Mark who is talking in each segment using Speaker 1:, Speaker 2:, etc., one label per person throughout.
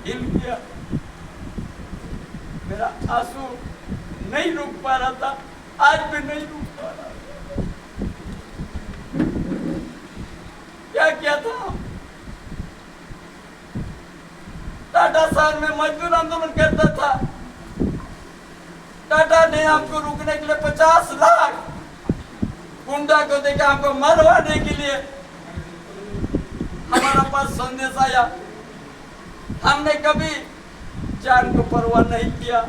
Speaker 1: हिल गया। मेरा आंसू नहीं रुक पा रहा था, आज भी नहीं रुक पा रहा। क्या किया था? टाटा शहर में मजदूर आंदोलन करता था। टाटा ने हमको रुकने के लिए 50 लाख गुंडा को देखा, हमको मरवाने के लिए। हमारा पास संदेश आया, हमने कभी जान को परवाह नहीं किया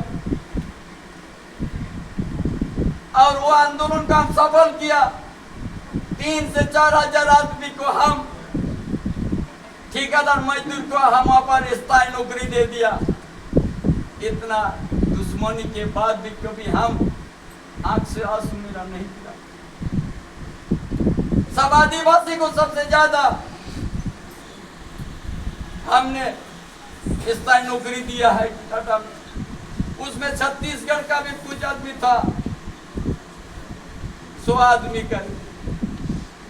Speaker 1: और वो आंदोलन का हम सफल किया। 3 से 4 हजार आदमी को हम ठेकेदार मजदूर को हम वहां पर स्थायी नौकरी दे दिया। इतना दुश्मनी के बाद भी कभी हम आंख से आंसू मेरा नहीं गिरा। सब आदिवासी को सबसे ज्यादा हमने स्थायी नौकरी दिया है टाटा में। उसमें छत्तीसगढ़ का भी कुछ आदमी था, 100 आदमी का,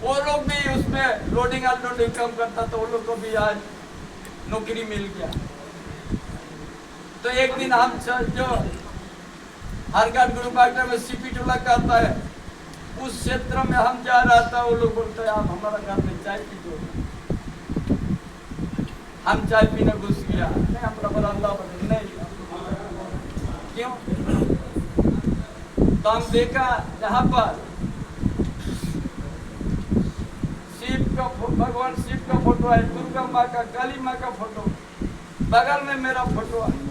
Speaker 1: वो लोग भी उसमें लोडिंग अनलोडिंग कम करता था, वो लोग को भी आज नौकरी मिल गया। तो एक दिन हम जो हरगढ़ गुरुबागड़ में सीपी टोला कहता है, उस क्षेत्र में हम जा रहा था। वो लोग बोलते हैं आप हमारा घर में चाय पी दो। हम चाय पीने घुस गया, नहीं हमारा बरामदा बने नहीं। क्यों? तो हम देखा यहाँ पर शिव का, भगवान शिव का फोटो है, दुर्गा माँ का, काली माँ का फोटो, बगल में मेरा फोटो है।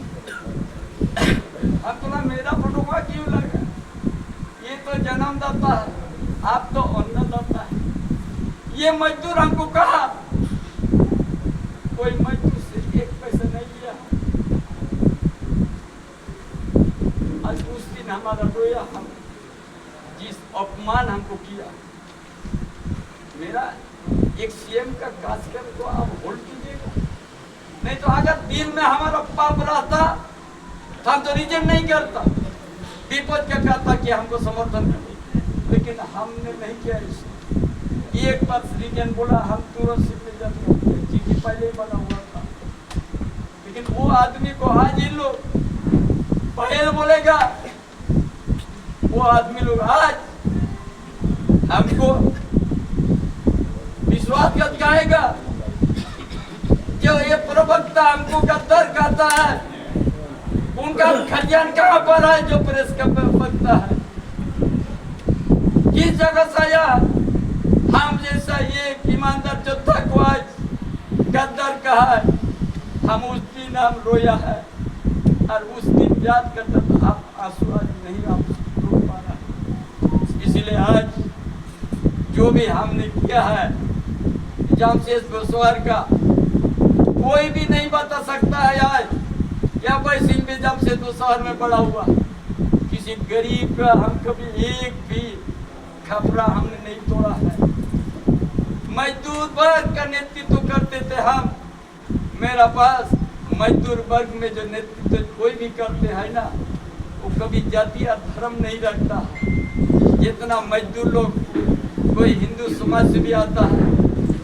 Speaker 1: हम बोला मेरा फोटो वहाँ क्यों लगा? ये तो जन्मदाता है, आप तो अन्नदाता है। ये मजदूर हमको कहा, कोई मजदूर से 1 पैसा नहीं लिया। आज उस दिन हमारा रोया, हम जिस अपमान हमको किया। मेरा एक सीएम का कार्यक्रम को आप होल्ड कीजिएगा, नहीं तो अगर दिल में हमारा पाप रहता तो हम तो रिजेक्ट नहीं करता। विपद क्या कहता कि हमको समर्थन कर, लेकिन हमने नहीं किया। इसे एक बार रिजन बोला, हम तुरंत से जाते चिट्ठी पहले ही बना हुआ था। लेकिन वो आदमी को आज इन लोग पहले बोलेगा, वो आदमी लोग आज हमको विश्वासघात कहेगा। जो ये प्रवक्ता हमको गद्दार कहता है, उनका खजान कहाँ पर है? जो प्रेस का प्रवक्ता है, किस जगह से आया? हम जैसा ये ईमानदार योद्धा को आज गद्दार कहा है। हम उस दिन हम रोया है और उस दिन याद करते तो आप आंसू आज नहीं आप रो पा रहा। इसलिए आज जो भी हमने किया है जमशेदपुर शहर का, कोई भी नहीं बता सकता है आज या कोई सिंह भी जमशेदपुर शहर में बड़ा हुआ। किसी गरीब का हम कभी एक भी खपरा हमने नहीं तोड़ा है। मजदूर वर्ग का नेतृत्व करते थे हम। मेरा पास मजदूर वर्ग में जो नेतृत्व कोई भी करते हैं ना, वो कभी जाति या धर्म नहीं रखता। जितना मजदूर लोग, कोई हिंदू समाज से भी आता है,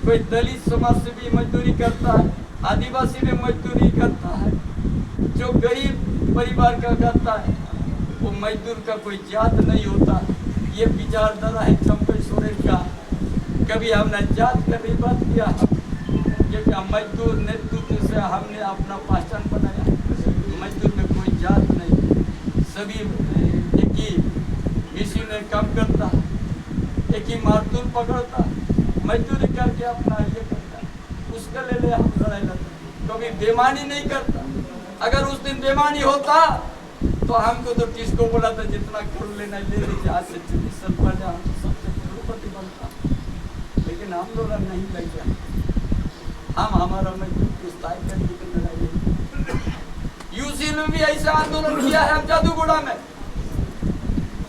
Speaker 1: कोई दलित समाज से भी मजदूरी करता है, आदिवासी में मजदूरी करता है, जो गरीब परिवार का करता है, वो मजदूर का कोई जात नहीं होता। ये विचारधारा है चंपे सोरेन का। कभी हमने जात का नहीं बात किया, क्योंकि मजदूर नेतृत्व से हमने अपना पहचान बनाया। मजदूर में कोई जात नहीं, सभी एक ही मशीन में काम करता है, एक ही मजदूर पकड़ता, मजदूरी करके अपना ये करता है, उसका ले हम लड़ाई लड़ते, कभी बेईमानी नहीं करता। अगर उस दिन बेईमानी होता तो हमको तो किसको बोला था जितना कर लेना ले लीजिए, आज से 40 साल पहले हम सबसे करोड़पति बनता। लेकिन हम लोग नहीं लग गया, हम हमारा मजदूर की स्थायी करने की लड़ाई। यूसी में भी ऐसा आंदोलन किया है हम जादूगोड़ा में।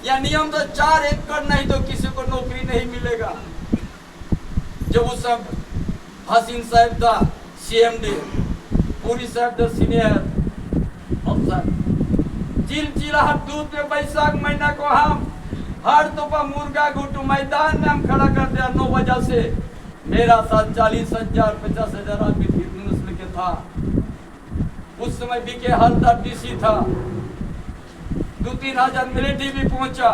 Speaker 1: या नियम तो 4 एकड़ नहीं तो किसी को नौकरी नहीं मिलेगा। जब उस सब हसीन साहब था CMD, पूरी साहब था सीनियर अफसर, चिलचिलाहट दूध में बैसाख महीना को हम हर दोपहर मुर्गा घुटू मैदान में हम खड़ा कर दिया 9 बजे से। मेरा साथ 40,000 50,000 आदमी नस्ल के था। उस समय बीके हल्दार डीसी था, 2-3 हजार मिलिट्री भी पहुंचा।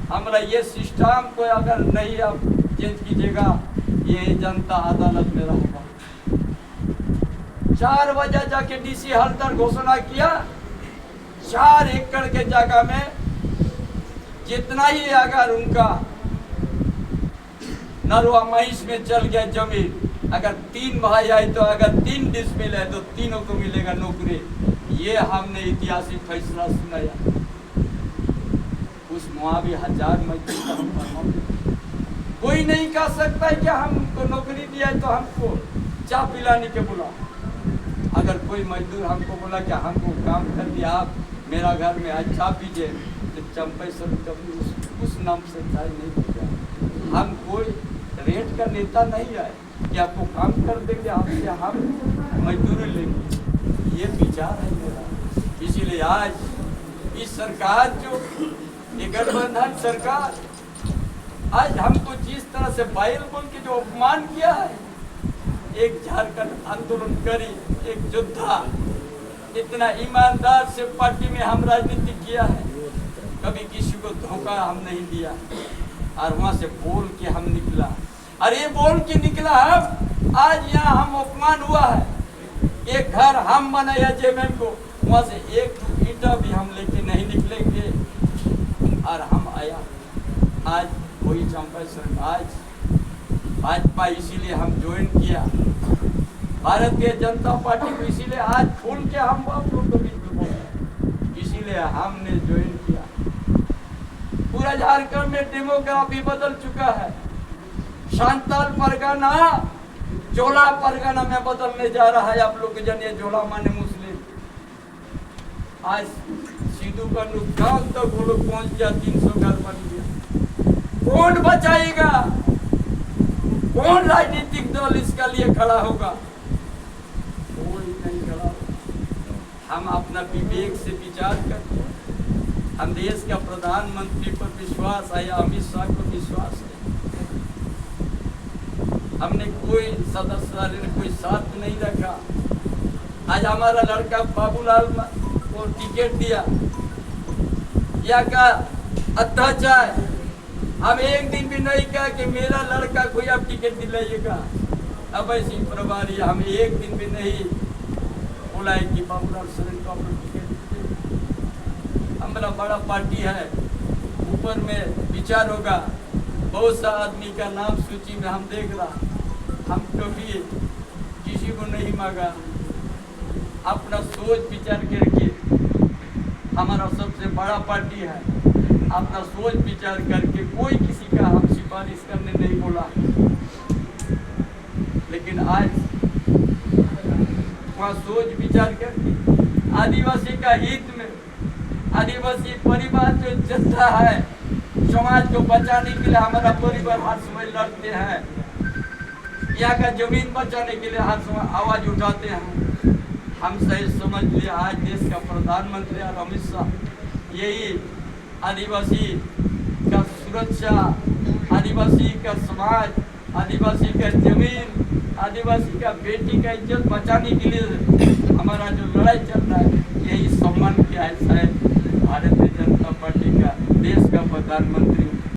Speaker 1: हमारा ये सिस्टम को अगर नहीं आप चेंज कीजिएगा, ये जनता अदालत में रहेगा। 4 बजे जाके डीसी हल्दार घोषणा किया, 4 एकड़ के जगह में जितना ही अगर उनका नरवा महिष में चल गया जमीन, अगर 3 भाई आए तो अगर 3 डिसमिल है तो तीनों को मिलेगा नौकरी। ये हमने ऐतिहासिक फैसला सुनाया। उस मुआवी 1000 मजदूर का हम कोई नहीं कह सकता है कि हमको नौकरी दिया है तो हमको चाय पिलाने के बोला। अगर कोई मजदूर हमको बोला कि हमको काम कर दिया, आप मेरा घर में आज चाय पीजिए, तो चंपेश्वर कभी उस नाम से चाय नहीं पीजा। हम कोई रेट का नेता नहीं है कि आपको काम कर देंगे, आपसे हम मजदूरी लेंगे। ये विचार है मेरा। इसीलिए आज इस सरकार जो ये गठबंधन सरकार आज हमको जिस तरह से बाइल बोल के जो अपमान किया है, एक झारखंड आंदोलन करी, एक योद्धा, इतना ईमानदार से पार्टी में हम राजनीति किया है, कभी किसी को धोखा हम नहीं दिया। और वहां से बोल के हम निकला, अरे बोल के निकला हम। आज यहाँ हम अपमान हुआ है। एक घर हम बनाया जेएमएम को, वहां से एक ईंटा भी हम लेके नहीं निकलेंगे। और हम आया आज वही चंपेश्वर, आज भाजपा, इसीलिए हम ज्वाइन किया भारतीय जनता पार्टी को। इसीलिए आज खोल के हम आप लोग को बीच में बोले, इसीलिए हमने ज्वाइन किया। पूरा झारखंड में डेमोग्राफी बदल चुका है। सांताल परगना जोला परगना में बदलने जा रहा है। आप लोग जानिए, जोला माने मुस्लिम। आज सीधू का गांव तक वो लोग पहुंच गया, 300 घर बन गया। कौन बचाएगा? कौन राजनीतिक दल इसका लिए खड़ा होगा? कोई नहीं खड़ा। हम अपना विवेक से विचार करते हैं। हम देश का प्रधानमंत्री पर विश्वास है, अमित शाह को विश्वास है। हमने कोई सदस्य ने कोई साथ नहीं रखा। आज हमारा लड़का बाबूलाल को टिकट दिया, या का अध्यक्ष है, हम एक दिन भी नहीं कहा कि मेरा लड़का कोई आप टिकट दिलाइएगा। अब ऐसी प्रभारी हम एक दिन भी नहीं बोला है कि बाबूलाल सोरेन को टिकट दीजिए। हमारा बड़ा पार्टी है, ऊपर में विचार होगा। बहुत सा आदमी का नाम सूची में हम देख रहा, हम कभी किसी को नहीं मांगा। अपना सोच विचार करके, हमारा सबसे बड़ा पार्टी है, अपना सोच विचार करके कोई किसी का हम सिफारिश करने नहीं बोला। लेकिन आज वहाँ सोच विचार करके आदिवासी का हित में, आदिवासी परिवार जो जनता है, समाज को बचाने के लिए हमारा परिवार हर समय लड़ते हैं। यहाँ का जमीन बचाने के लिए हर समय आवाज उठाते हैं। हम सही समझ लिए, आज देश का प्रधानमंत्री और अमित शाह यही आदिवासी का सुरक्षा, आदिवासी का समाज, आदिवासी का जमीन, आदिवासी का बेटी का इज्जत बचाने के लिए हमारा जो लड़ाई चल रहा है, यही सम्मान किया है शायद भारतीय जनता पार्टी का देश का प्रधानमंत्री